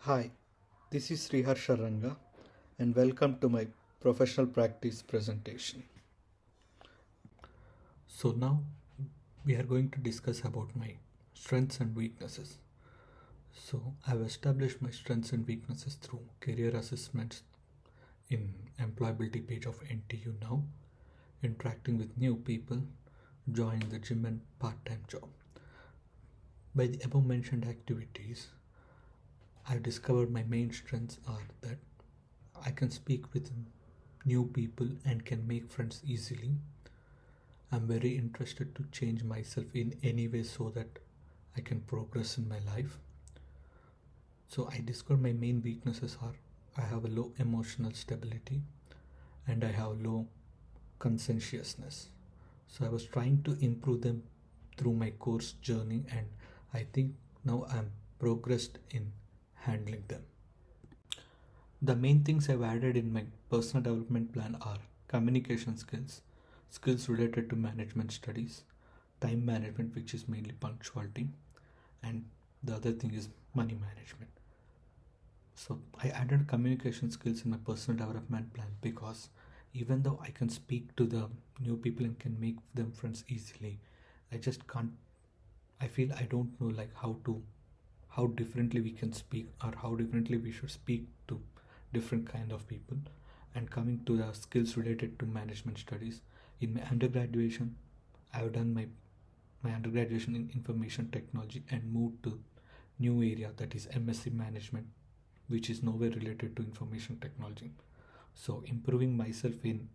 Hi, this is Harsha Ranga and welcome to my professional practice presentation. So now we are going to discuss about my strengths and weaknesses. So I've established my strengths and weaknesses through career assessments in employability page of NTU now, interacting with new people, joining the gym and part-time job. By the above mentioned activities, I've discovered my main strengths are that I can speak with new people and can make friends easily. I'm very interested to change myself in any way so that I can progress in my life. So I discovered my main weaknesses are I have a low emotional stability and I have low conscientiousness. So I was trying to improve them through my course journey, and I think now I'm progressed in handling them. The main things I've added in my personal development plan are communication skills, skills related to management studies, time management, which is mainly punctuality, and the other thing is money management. So I added communication skills in my personal development plan because even though I can speak to the new people and can make them friends easily, I just can't. I feel I don't know like how differently we can speak or how differently we should speak to different kind of people. And coming to the skills related to management studies, in my undergraduation I have done my undergraduation in information technology and moved to new area, that is MSc management, which is nowhere related to information technology. So improving myself in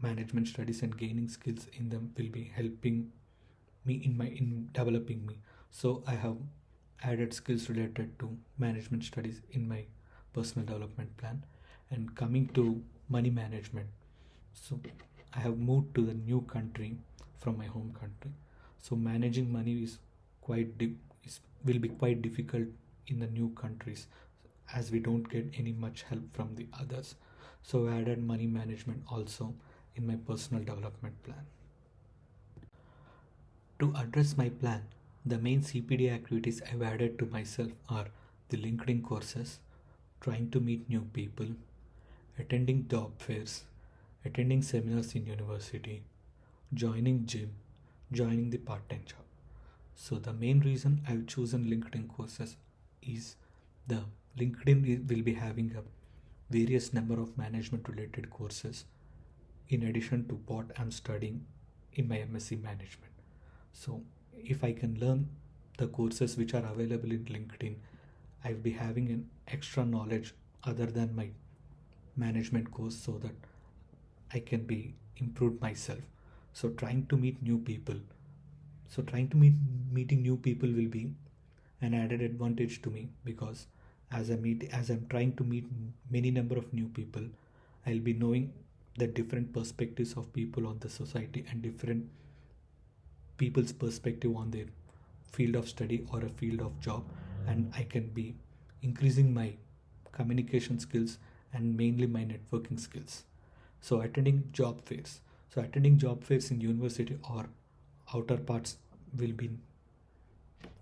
management studies and gaining skills in them will be helping me in developing me. So I have added skills related to management studies in my personal development plan. And coming to money management, so I have moved to the new country from my home country, so managing money is will be quite difficult in the new countries as we don't get any much help from the others. So I added money management also in my personal development plan. To address my plan, the main CPD activities I've added to myself are the LinkedIn courses, trying to meet new people, attending job fairs, attending seminars in university, joining gym, joining the part-time job. So the main reason I've chosen LinkedIn courses is the LinkedIn will be having a various number of management related courses in addition to what I'm studying in my MSc management. So if I can learn the courses which are available in LinkedIn, I'll be having an extra knowledge other than my management course so that I can be improved myself. So trying to meet new people. So trying to meeting new people will be an added advantage to me because as I'm trying to meet many number of new people, I'll be knowing the different perspectives of people on the society and different people's perspective on their field of study or a field of job, and I can be increasing my communication skills and mainly my networking skills. So attending job fairs. So attending job fairs in university or outer parts will be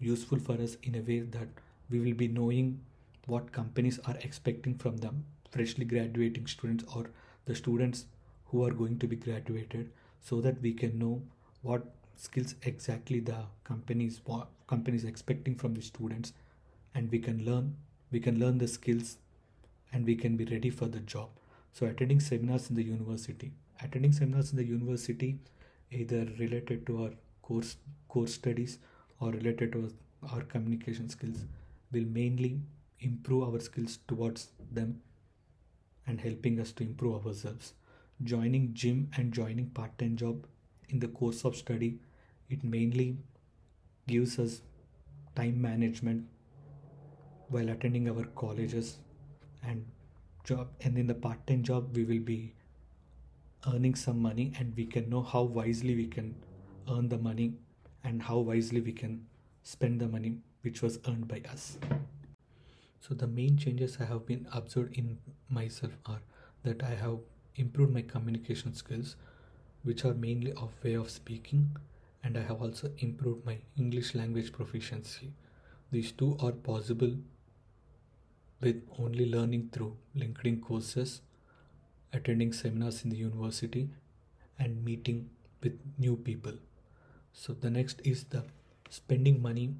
useful for us in a way that we will be knowing what companies are expecting from them freshly graduating students or the students who are going to be graduated, so that we can know what skills exactly the companies expecting from the students, and we can learn the skills and we can be ready for the job. So attending seminars in the university either related to our course studies or related to our communication skills will mainly improve our skills towards them and helping us to improve ourselves. Joining gym and joining part-time job in the course of study, it mainly gives us time management while attending our colleges and job, and in the part-time job we will be earning some money and we can know how wisely we can earn the money and how wisely we can spend the money which was earned by us. So the main changes I have been observed in myself are that I have improved my communication skills, which are mainly of way of speaking, and I have also improved my English language proficiency. These two are possible with only learning through LinkedIn courses, attending seminars in the university, and meeting with new people. So the next is the spending money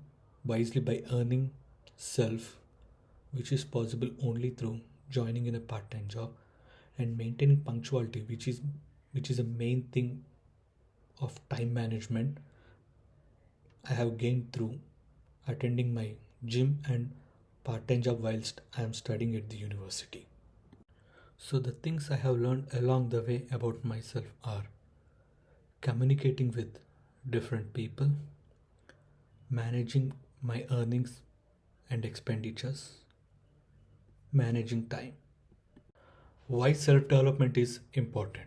wisely by earning self, which is possible only through joining in a part-time job, and maintaining punctuality, which is a main thing of time management I have gained through attending my gym and part-time job whilst I am studying at the university. So the things I have learned along the way about myself are communicating with different people, managing my earnings and expenditures, managing time. Why self development is important?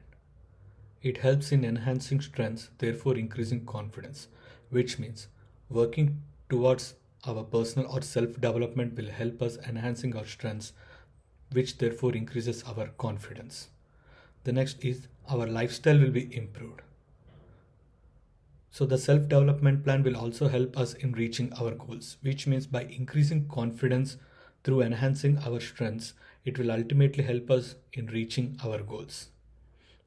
It helps in enhancing strengths, therefore increasing confidence, which means working towards our personal or self development will help us enhancing our strengths, which therefore increases our confidence. The next is our lifestyle will be improved. So the self development plan will also help us in reaching our goals, which means by increasing confidence through enhancing our strengths, it will ultimately help us in reaching our goals.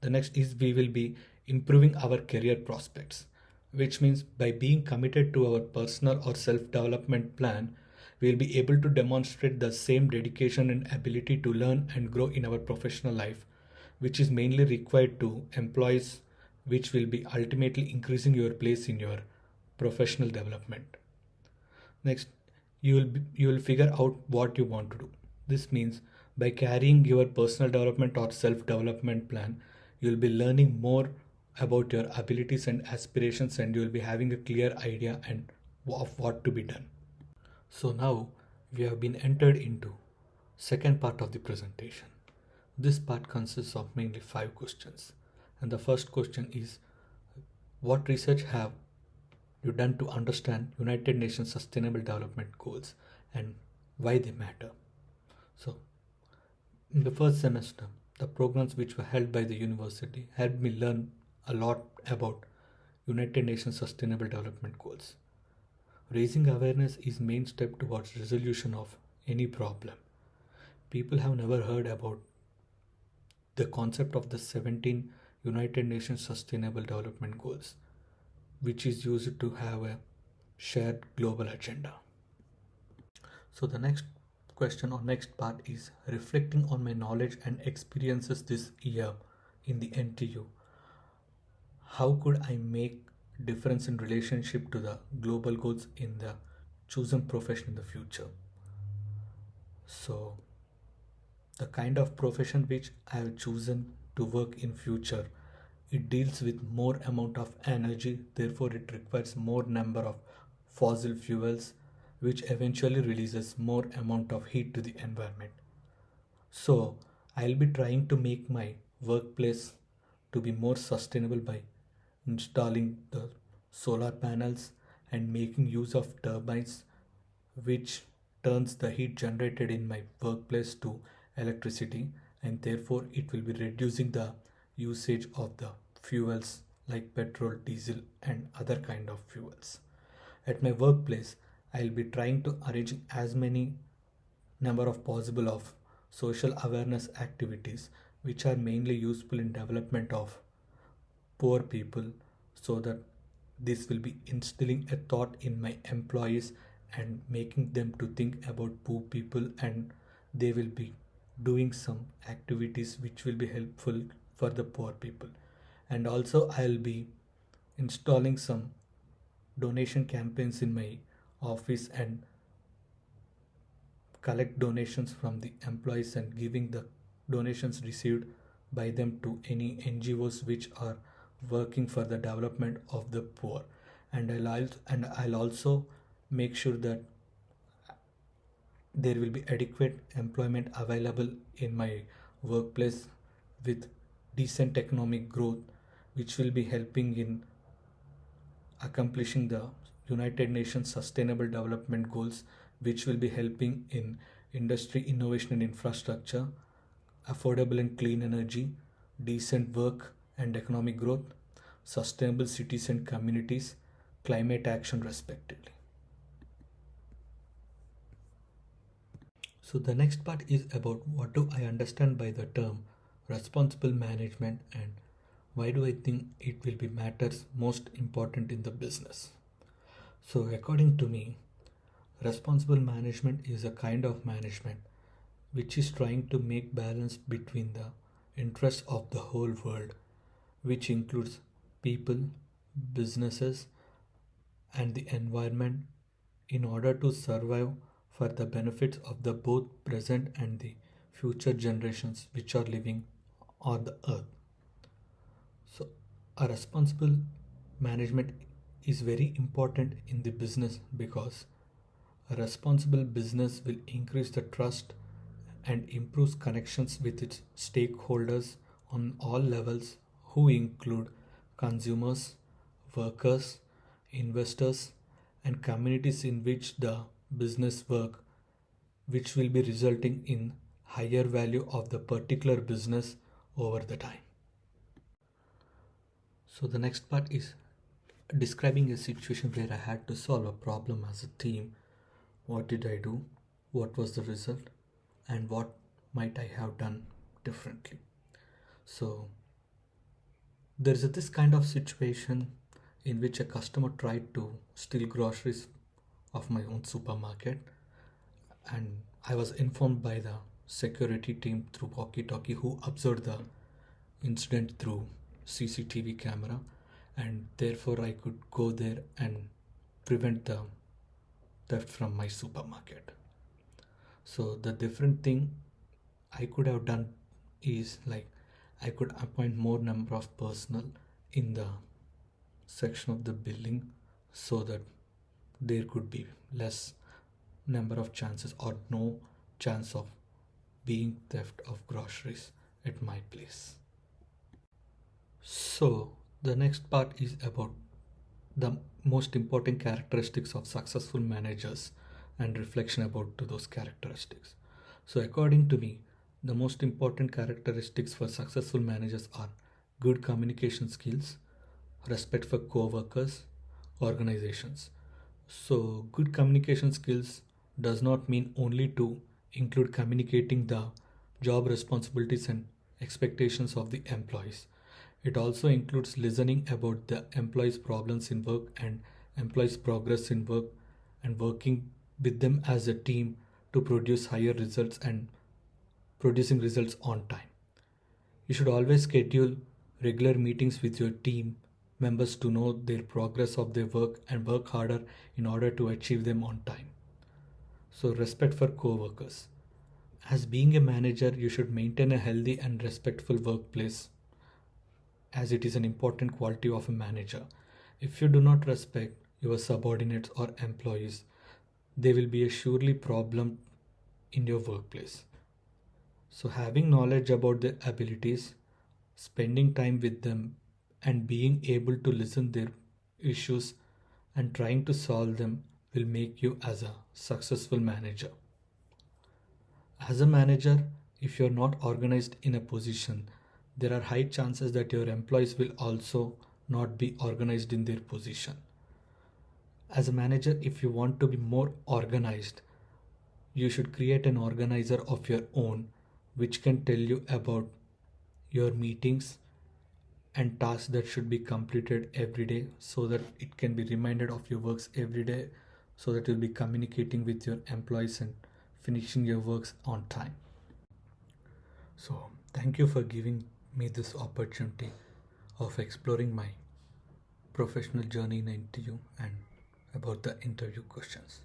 The next is we will be improving our career prospects, which means by being committed to our personal or self development plan, we will be able to demonstrate the same dedication and ability to learn and grow in our professional life, which is mainly required to employees, which will be ultimately increasing your place in your professional development. Next, you will figure out what you want to do. This means by carrying your personal development or self development plan, you will be learning more about your abilities and aspirations, and you will be having a clear idea and of what to be done. So now we have been entered into second part of the presentation. This part consists of mainly 5 questions. And the first question is, what research have you done to understand United Nations Sustainable Development Goals and why they matter? So in the first semester, the programs which were held by the university helped me learn a lot about United Nations Sustainable Development Goals. Raising awareness is main step towards resolution of any problem. People have never heard about the concept of the 17 United Nations Sustainable Development Goals, which is used to have a shared global agenda. So the next question or next part is reflecting on my knowledge and experiences this year in the NTU. How could I make difference in relationship to the global goals in the chosen profession in the future? So the kind of profession which I have chosen to work in future, it deals with more amount of energy, therefore it requires more number of fossil fuels, which eventually releases more amount of heat to the environment. So I'll be trying to make my workplace to be more sustainable by installing the solar panels and making use of turbines, which turns the heat generated in my workplace to electricity, and therefore it will be reducing the usage of the fuels like petrol, diesel and other kind of fuels. At my workplace, I'll be trying to arrange as many number of possible of social awareness activities which are mainly useful in development of poor people, so that this will be instilling a thought in my employees and making them to think about poor people, and they will be doing some activities which will be helpful for the poor people. And also I'll be installing some donation campaigns in my office and collect donations from the employees and giving the donations received by them to any NGOs which are working for the development of the poor. And I'll also make sure that there will be adequate employment available in my workplace with decent economic growth, which will be helping in accomplishing the United Nations Sustainable Development Goals, which will be helping in industry, innovation and infrastructure, affordable and clean energy, decent work and economic growth, sustainable cities and communities, climate action respectively. So the next part is about what do I understand by the term responsible management and why do I think it will be matters most important in the business. So according to me, responsible management is a kind of management which is trying to make balance between the interests of the whole world, which includes people, businesses, and the environment in order to survive for the benefits of the both present and the future generations which are living on the earth. So a responsible management is very important in the business because a responsible business will increase the trust and improves connections with its stakeholders on all levels, who include consumers, workers, investors, and communities in which the business work, which will be resulting in higher value of the particular business over the time. So the next part is describing a situation where I had to solve a problem as a team. What did I do? What was the result? And what might I have done differently? So there is this kind of situation in which a customer tried to steal groceries of my own supermarket, and I was informed by the security team through walkie-talkie, who observed the incident through CCTV camera, and therefore I could go there and prevent the theft from my supermarket. So the different thing I could have done is like I could appoint more number of personnel in the section of the building so that there could be less number of chances or no chance of being theft of groceries at my place. So the next part is about the most important characteristics of successful managers and reflection about to those characteristics. So according to me, the most important characteristics for successful managers are good communication skills, respect for co-workers, organizations. So good communication skills does not mean only to include communicating the job responsibilities and expectations of the employees. It also includes listening about the employees' problems in work and employees' progress in work and working with them as a team to produce higher results and producing results on time. You should always schedule regular meetings with your team members to know their progress of their work and work harder in order to achieve them on time. So respect for co-workers. As being a manager, you should maintain a healthy and respectful workplace, as it is an important quality of a manager. If you do not respect your subordinates or employees, there will be a surely problem in your workplace. So having knowledge about their abilities, spending time with them, and being able to listen their issues and trying to solve them will make you as a successful manager. As a manager, if you're not organized in a position, there are high chances that your employees will also not be organized in their position. As a manager, if you want to be more organized, you should create an organizer of your own which can tell you about your meetings and tasks that should be completed every day so that it can be reminded of your works every day so that you'll be communicating with your employees and finishing your works on time. So thank you for giving me this opportunity of exploring my professional journey in the interview and about the interview questions.